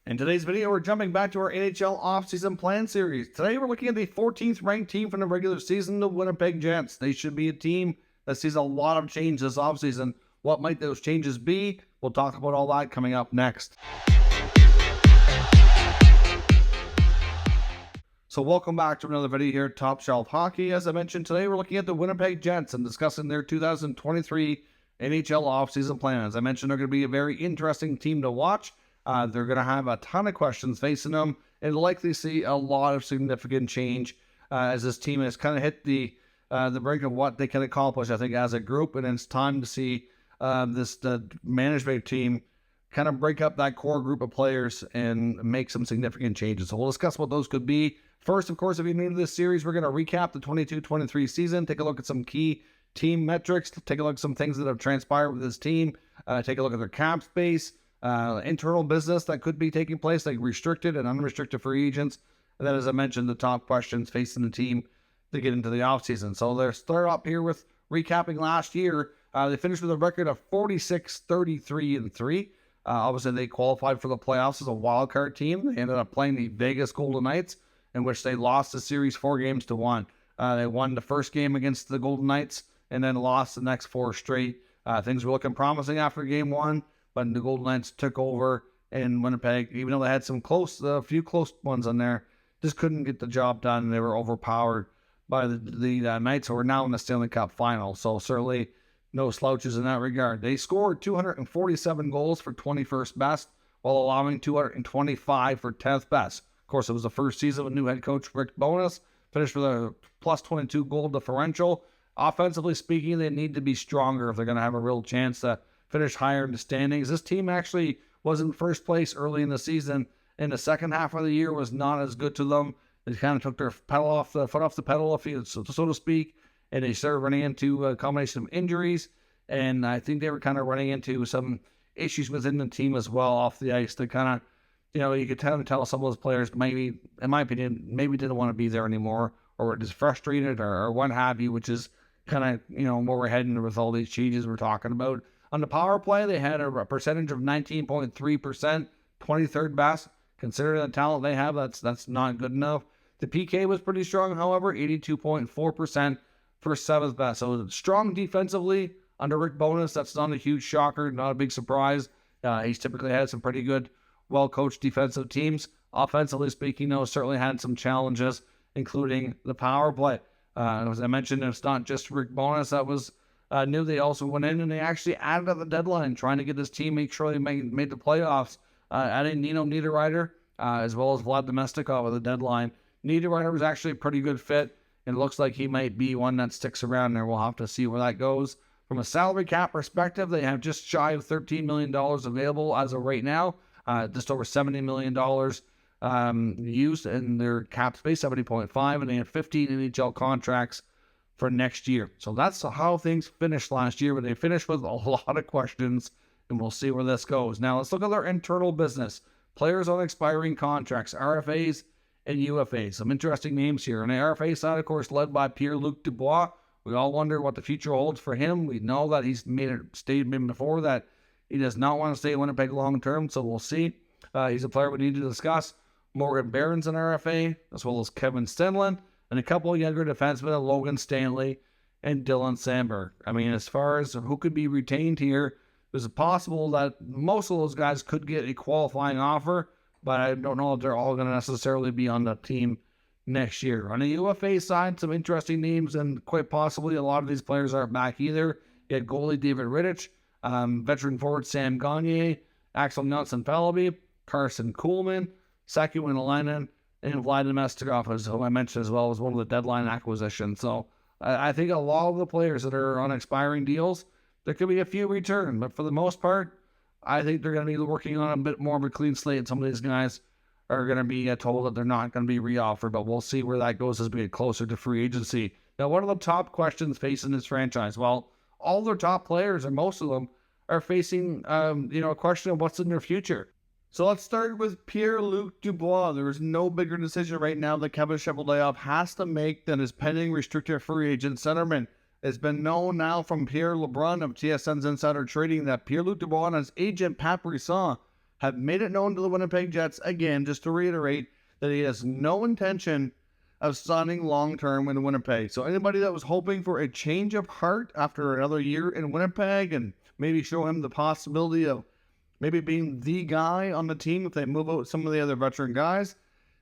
In today's video, we're jumping back to our NHL offseason plan series. Today, we're looking at the 14th ranked team from the regular season, the Winnipeg Jets. They should be a team that sees a lot of change this offseason. What might those changes be? We'll talk about all that coming up next. So welcome back to another video here at Top Shelf Hockey. As I mentioned, today we're looking at the Winnipeg Jets and discussing their 2023 NHL offseason plan. As I mentioned, they're going to be a very interesting team to watch. They're going to have a ton of questions facing them and likely see a lot of significant change as this team has kind of hit the brink of what they can accomplish, I think, as a group. And it's time to see the management team kind of break up that core group of players and make some significant changes. So we'll discuss what those could be. First, of course, if you're new to this series, we're going to recap the 22-23 season, take a look at some key team metrics, take a look at some things that have transpired with this team, take a look at their cap space, internal business that could be taking place, like restricted and unrestricted free agents. And then, as I mentioned, the top questions facing the team to get into the offseason. So they're start up here with recapping last year. They finished with a record of 46-33-3. Obviously, they qualified for the playoffs as a wild card team. They ended up playing the Vegas Golden Knights, in which they lost the series 4-1. They won the first game against the Golden Knights and then lost the next 4 straight. Things were looking promising after game 1. But the Golden Knights took over in Winnipeg, even though they had a few close ones on there, just couldn't get the job done. They were overpowered by the Knights, who are now in the Stanley Cup final. So certainly no slouches in that regard. They scored 247 goals for 21st best, while allowing 225 for 10th best. Of course, it was the first season with new head coach Rick Bowness, finished with a plus 22 goal differential. Offensively speaking, they need to be stronger if they're going to have a real chance to finish higher in the standings. This team actually was in first place early in the season, and the second half of the year was not as good to them. They kind of took their foot off the pedal, so to speak, and they started running into a combination of injuries, and I think they were kind of running into some issues within the team as well off the ice. They kind of, you could tell some of those players maybe, in my opinion, maybe didn't want to be there anymore, or were just frustrated or what have you, which is kind of, where we're heading with all these changes we're talking about. On the power play, they had a percentage of 19.3%, 23rd best. Considering the talent they have, that's not good enough. The PK was pretty strong, however, 82.4% for 7th best. So strong defensively under Rick Bowness. That's not a huge shocker, not a big surprise. He's typically had some pretty good, well-coached defensive teams. Offensively speaking, though, certainly had some challenges, including the power play. As I mentioned, it's not just Rick Bowness that was new. They also went in and they actually added at the deadline, trying to get this team make sure they made the playoffs. Adding Nino Niederreiter as well as Vlad Domestikov at the deadline. Niederreiter was actually a pretty good fit, and it looks like he might be one that sticks around there. We'll have to see where that goes. From a salary cap perspective, they have just shy of $13 million available as of right now. Just over $70 million used in their cap space, 70.5, and they have 15 NHL contracts for next year. So that's how things finished last year, but they finished with a lot of questions, and we'll see where this goes. Now let's look at their internal business. Players on expiring contracts, RFAs and UFAs. Some interesting names here. On the RFA side, of course, led by Pierre-Luc Dubois. We all wonder what the future holds for him. We know that he's made a statement before that he does not want to stay in Winnipeg long term, so we'll see. He's a player we need to discuss. Morgan Barron's an RFA, as well as Kevin Stenlund, and a couple of younger defensemen, Logan Stanley and Dylan Sandberg. I mean, as far as who could be retained here, there's a possible that most of those guys could get a qualifying offer, but I don't know if they're all going to necessarily be on the team next year. On the UFA side, some interesting names, and quite possibly a lot of these players aren't back either. You had goalie David Rittich, veteran forward Sam Gagner, Axel Nilsson-Falaby, Carson Kuhlman, Saku Winalainen, and Vlad Domestikov, as I mentioned as well, was one of the deadline acquisitions. So I think a lot of the players that are on expiring deals, there could be a few return, but for the most part, I think they're going to be working on a bit more of a clean slate, and some of these guys are going to be told that they're not going to be reoffered, but we'll see where that goes as we get closer to free agency. Now, what are the top questions facing this franchise? Well, all their top players, or most of them, are facing a question of what's in their future. So let's start with Pierre-Luc Dubois. There is no bigger decision right now that Kevin Cheveldayoff has to make than his pending restricted free agent centerman. It's been known now from Pierre LeBrun of TSN's Insider Trading that Pierre-Luc Dubois and his agent Pat Brisson have made it known to the Winnipeg Jets, again, just to reiterate, that he has no intention of signing long-term in Winnipeg. So anybody that was hoping for a change of heart after another year in Winnipeg and maybe show him the possibility of maybe being the guy on the team if they move out some of the other veteran guys,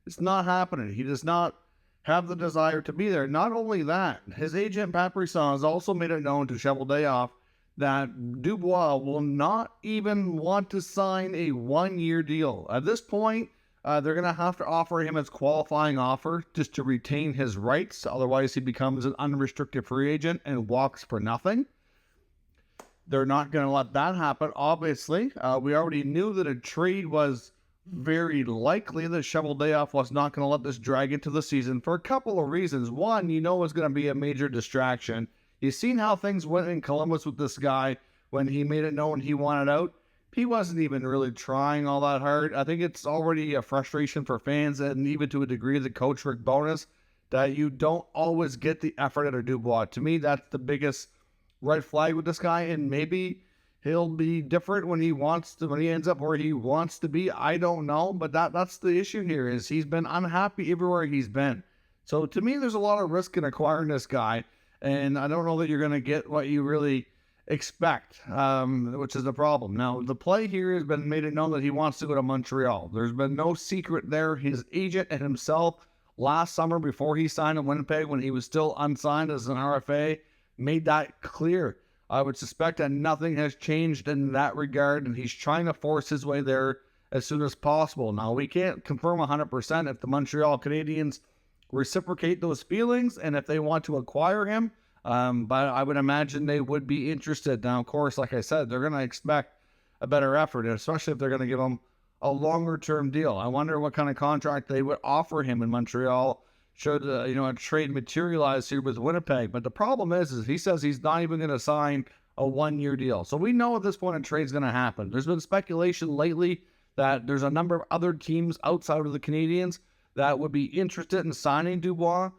it's not happening. He does not have the desire to be there. Not only that, his agent Pat Brisson has also made it known to Cheveldayoff that Dubois will not even want to sign a one-year deal. At this point, they're going to have to offer him his qualifying offer just to retain his rights. Otherwise, he becomes an unrestricted free agent and walks for nothing. They're not going to let that happen, obviously. We already knew that a trade was very likely. That Cheveldayoff was not going to let this drag into the season for a couple of reasons. One, you know it's going to be a major distraction. You've seen how things went in Columbus with this guy when he made it known he wanted out. He wasn't even really trying all that hard. I think it's already a frustration for fans and even to a degree the coach Rick Bowness that you don't always get the effort out of Dubois. To me, that's the biggest red flag with this guy, and maybe he'll be different when he ends up where he wants to be. I don't know, but that's the issue here is he's been unhappy everywhere he's been. So to me, there's a lot of risk in acquiring this guy, and I don't know that you're going to get what you really expect, which is the problem. Now, the play here has been made it known that he wants to go to Montreal. There's been no secret there. His agent and himself last summer before he signed in Winnipeg when he was still unsigned as an RFA made that clear. I would suspect that nothing has changed in that regard, and he's trying to force his way there as soon as possible. Now, we can't confirm 100% if the Montreal Canadiens reciprocate those feelings and if they want to acquire him, but I would imagine they would be interested. Now, of course, like I said, they're going to expect a better effort, especially if they're going to give him a longer-term deal. I wonder what kind of contract they would offer him in Montreal should a trade materialize here with Winnipeg. But the problem is he says he's not even going to sign a one-year deal. So we know at this point a trade's going to happen. There's been speculation lately that there's a number of other teams outside of the Canadiens that would be interested in signing Dubois,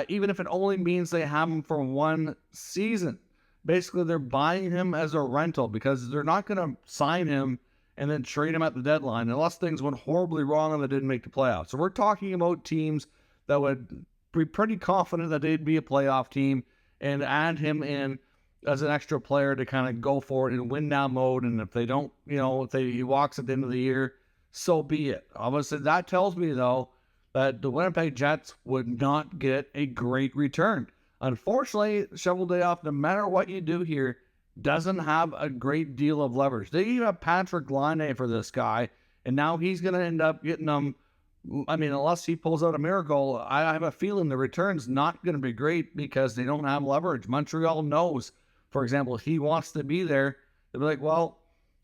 even if it only means they have him for one season. Basically, they're buying him as a rental because they're not going to sign him and then trade him at the deadline unless things went horribly wrong and they didn't make the playoffs. So we're talking about teams that would be pretty confident that they'd be a playoff team and add him in as an extra player to kind of go for it and win now mode. And if they don't, if he walks at the end of the year, so be it. Obviously, that tells me, though, that the Winnipeg Jets would not get a great return. Unfortunately, Cheveldayoff, no matter what you do here, doesn't have a great deal of leverage. They even have Patrick Laine for this guy, and now he's going to end up getting them. I mean, unless he pulls out a miracle, I have a feeling the return's not going to be great because they don't have leverage. Montreal knows, for example, if he wants to be there, they'll be like, well,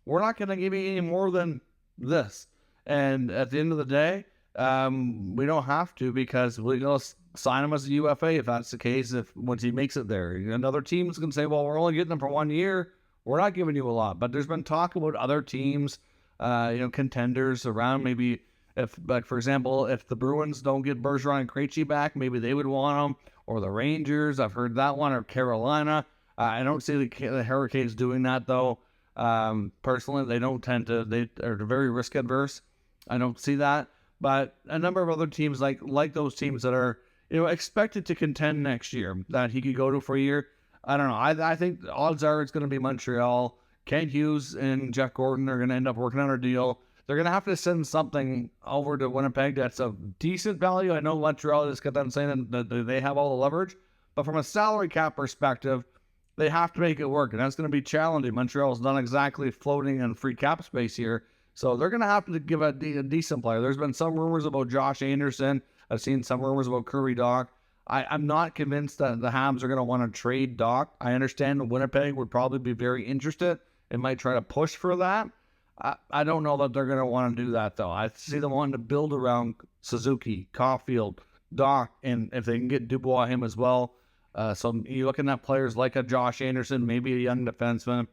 we're not going to give you any more than this. And at the end of the day, we don't have to because we're going to sign him as a UFA if that's the case, once he makes it there. Another team's going to say, well, we're only getting him for 1 year. We're not giving you a lot. But there's been talk about other teams, contenders around maybe. For example, if the Bruins don't get Bergeron and Krejci back, maybe they would want him, or the Rangers. I've heard that one, or Carolina. I don't see the Hurricanes doing that, though. Personally, they don't tend to. They are very risk adverse. I don't see that. But a number of other teams, like those teams that are expected to contend next year, that he could go to for a year. I don't know. I think the odds are it's going to be Montreal. Kent Hughes and Jeff Gordon are going to end up working on a deal. They're going to have to send something over to Winnipeg that's of decent value. I know Montreal just got done saying that they have all the leverage, but from a salary cap perspective, they have to make it work, and that's going to be challenging. Montreal's not exactly floating in free cap space here, so they're going to have to give a decent player. There's been some rumors about Josh Anderson. I've seen some rumors about Curry Dock. I'm not convinced that the Habs are going to want to trade Dock. I understand Winnipeg would probably be very interested and might try to push for that. I don't know that they're going to want to do that, though. I see them wanting to build around Suzuki, Caulfield, Doc, and if they can get Dubois him as well. So you're looking at players like a Josh Anderson, maybe a young defenseman.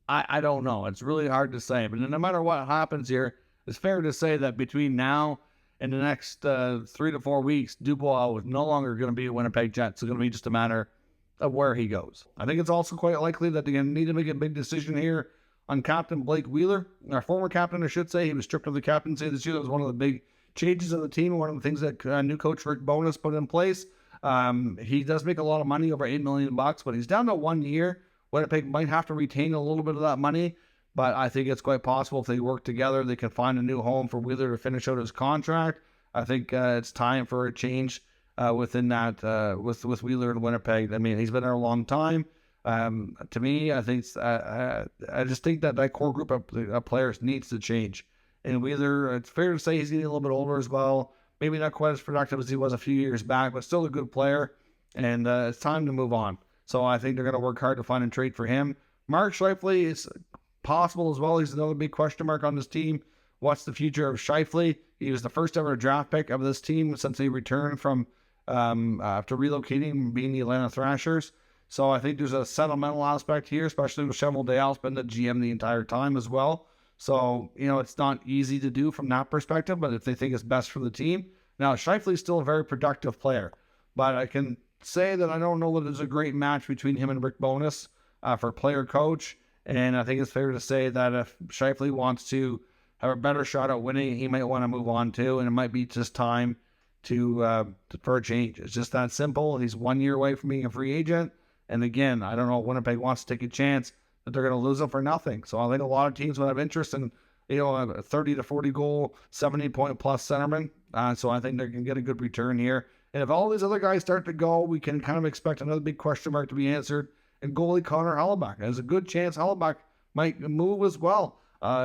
I don't know. It's really hard to say. But no matter what happens here, it's fair to say that between now and the next 3 to 4 weeks, Dubois is no longer going to be a Winnipeg Jet. It's going to be just a matter of where he goes. I think it's also quite likely that they're going to need to make a big decision here on Captain Blake Wheeler, our former captain, I should say. He was stripped of the captaincy this year. That was one of the big changes of the team, one of the things that new coach Rick Bowness put in place. He does make a lot of money, over $8 million, but he's down to 1 year. Winnipeg might have to retain a little bit of that money, but I think it's quite possible if they work together, they can find a new home for Wheeler to finish out his contract. I think it's time for a change within that with Wheeler in Winnipeg. I mean, he's been there a long time. To me, I think I just think that core group of players needs to change. And Wheeler, it's fair to say he's getting a little bit older as well. Maybe not quite as productive as he was a few years back, but still a good player. And it's time to move on. So I think they're going to work hard to find a trade for him. Mark Scheifele is possible as well. He's another big question mark on this team. What's the future of Scheifele? He was the first ever draft pick of this team since he returned from after relocating and being the Atlanta Thrashers. So I think there's a sentimental aspect here, especially with Cheval-Dayal's been the GM the entire time as well. So, it's not easy to do from that perspective, but if they think it's best for the team. Now, Scheifele's still a very productive player, but I can say that I don't know that there's a great match between him and Rick Bowness for player coach. And I think it's fair to say that if Scheifele wants to have a better shot at winning, he might want to move on too, and it might be just time for a change. It's just that simple. He's 1 year away from being a free agent. And again, I don't know if Winnipeg wants to take a chance that they're going to lose him for nothing. So I think a lot of teams would have interest in, a 30 to 40 goal, 70 point plus centerman. So I think they can get a good return here. And if all these other guys start to go, we can kind of expect another big question mark to be answered. And goalie Connor Hellebuyck. There's a good chance Hellebuyck might move as well.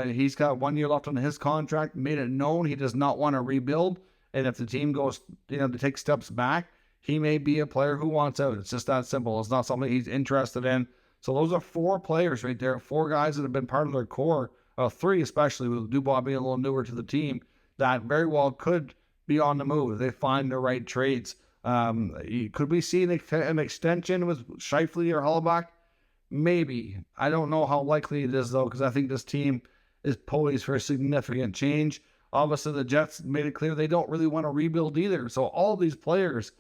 He's got 1 year left on his contract, made it known he does not want to rebuild. And if the team goes, to take steps back, he may be a player who wants out. It's just that simple. It's not something he's interested in. So those are 4 players right there, 4 guys that have been part of their core, 3 especially, with Dubois being a little newer to the team, that very well could be on the move if they find the right trades. Could we see an extension with Scheifele or Hellebuyck? Maybe. I don't know how likely it is, though, because I think this team is poised for a significant change. Obviously, the Jets made it clear they don't really want to rebuild either. So all these players,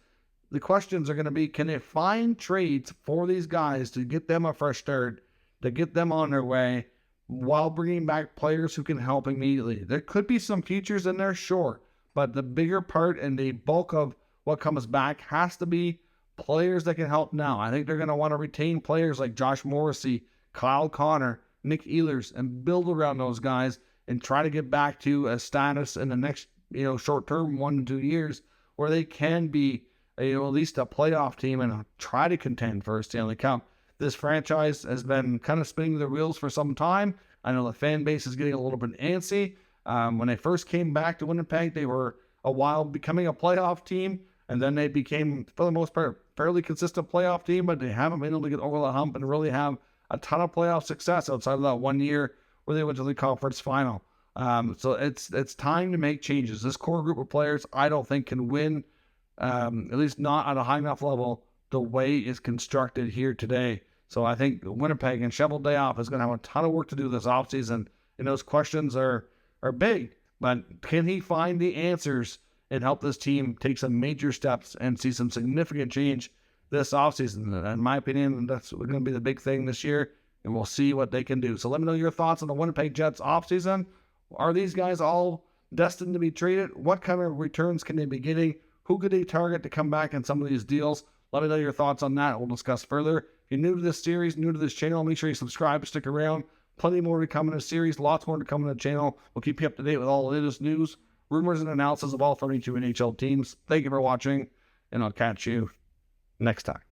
the questions are going to be, can they find trades for these guys to get them a fresh start, to get them on their way, while bringing back players who can help immediately? There could be some futures in there, sure, but the bigger part and the bulk of what comes back has to be players that can help now. I think they're going to want to retain players like Josh Morrissey, Kyle Connor, Nick Ehlers, and build around those guys and try to get back to a status in the next, short term, 1 to 2 years, where they can be at least a playoff team and try to contend for a Stanley Cup. This franchise has been kind of spinning the wheels for some time. I know the fan base is getting a little bit antsy. When they first came back to Winnipeg, they were a while becoming a playoff team, and then they became, for the most part, fairly consistent playoff team, but they haven't been able to get over the hump and really have a ton of playoff success outside of that 1 year where they went to the conference final. So it's time to make changes. This core group of players, I don't think, can win, at least not at a high enough level, the way it's constructed here today. So I think Winnipeg and Cheval-Dayal is going to have a ton of work to do this offseason, and those questions are big. But can he find the answers and help this team take some major steps and see some significant change this offseason? In my opinion, that's going to be the big thing this year, and we'll see what they can do. So let me know your thoughts on the Winnipeg Jets offseason. Are these guys all destined to be traded? What kind of returns can they be getting? Who could they target to come back in some of these deals? Let me know your thoughts on that. We'll discuss further. If you're new to this series, new to this channel, make sure you subscribe, stick around. Plenty more to come in the series, lots more to come in the channel. We'll keep you up to date with all the latest news, rumors, and analysis of all 32 NHL teams. Thank you for watching, and I'll catch you next time.